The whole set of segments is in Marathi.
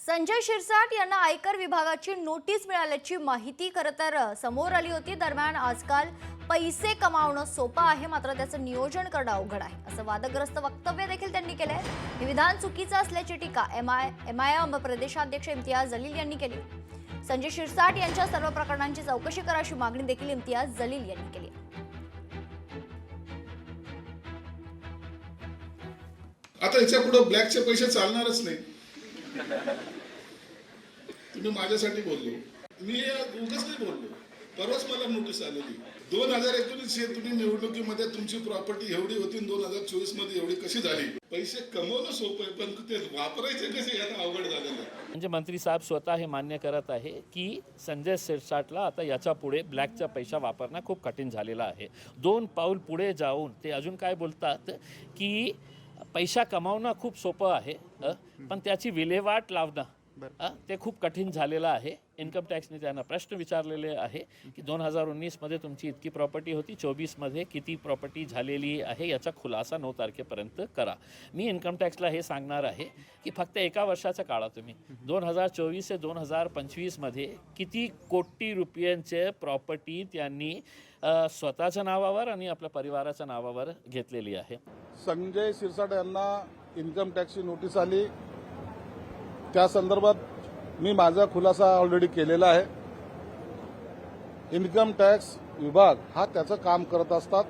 संजय शिरसाट यांना आयकर विभागाची नोटीस मिळाल्याची माहिती खरं तर समोर आली होती। दरम्यान आजकाल पैसे कमावणं सोपं आहे, मात्र त्याचं नियोजन करणं अवघड आहे असं वादग्रस्त वक्तव्य देखील त्यांनी केलंय। हे विधान चुकीचं असल्याची टीका एमआयएम प्रदेशाध्यक्ष इम्तियाज जलील यांनी केली। संजय शिरसाट यांच्या सर्व प्रकरणांची चौकशी करायची मागणी देखील इम्तियाज जलील यांनी केली। आता याच्या पुढे ब्लॅकचे पैसे चालणारच नाही। तुम्ही माझ्यासाठी बोललो, मी उगाच नाही बोललो। परवाच मला नोटीस आलेली 2019 हे तुम्ही निवडणुकीमध्ये तुमची प्रॉपर्टी एवढी होती, 2024 मध्ये एवढी कशी झाली? पैसे कमवणं सोपं आहे, पण ते वापरायचे कसे यात अवघड झालेलं आहे। म्हणजे मंत्री साहेब स्वतः हे मान्य करत आहे की संजय शिरसाटला आता याच्या पुढे ब्लॅकचा पैसा वापरणं खूप कठीण झालेला आहे। 2 पाऊल पुढे जाऊन ते अजून काय बोलतात की पैसा कमावणं खूप सोपं आहे, पण त्याची विल्हेवाट लावणं ते खूप कठीण झालेलं आहे। इन्कम टॅक्सने त्यांना प्रश्न विचारलेले आहे की 2019 मध्ये तुमची इतकी प्रॉपर्टी होती, 24 मध्ये किती प्रॉपर्टी झालेली आहे याचा खुलासा 9 तारखेपर्यंत करा। मी इन्कम टॅक्सला हे सांगणार आहे की फक्त एका वर्षाच्या काळात तुम्ही 2024 ते 2025 मध्ये किती कोटी रुपयांचे प्रॉपर्टी त्यांनी स्वतःच्या नावावर आणि आपल्या परिवाराच्या नावावर घेतलेली आहे। संजय शिरसाट यांना इन्कम टॅक्सची नोटीस आली, त्या संदर्भात मी माझा खुलासा ऑलरेडी केलेला आहे। इन्कम टॅक्स विभाग हा त्याचं काम करत असतात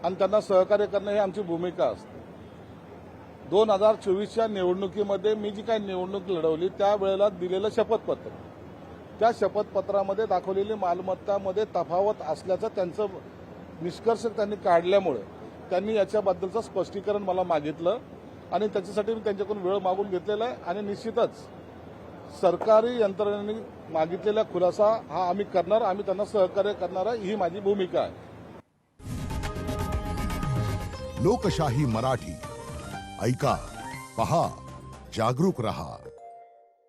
आणि त्यांना सहकार्य करणं ही आमची भूमिका असते। 2024च्या निवडणुकीमध्ये मी जी काही निवडणूक लढवली त्यावेळेला दिलेलं शपथपत्र, त्या शपथपत्रामध्ये दाखवलेली मालमत्तामध्ये तफावत असल्याचं त्यांचं निष्कर्ष त्यांनी काढल्यामुळे त्यांनी याच्याबद्दलचं स्पष्टीकरण मला मागितलं आणि त्याच्यासाठी मी त्यांच्याकडून वेळ मागून घेतलेला आहे आणि निश्चितच सरकारी यंत्रणेने मागितलेला खुलासा हा आम्ही करणार, आम्ही त्यांना सहकार्य करणार आहे, ही माझी भूमिका आहे। लोकशाही मराठी ऐका, पहा, जागरूक रहा।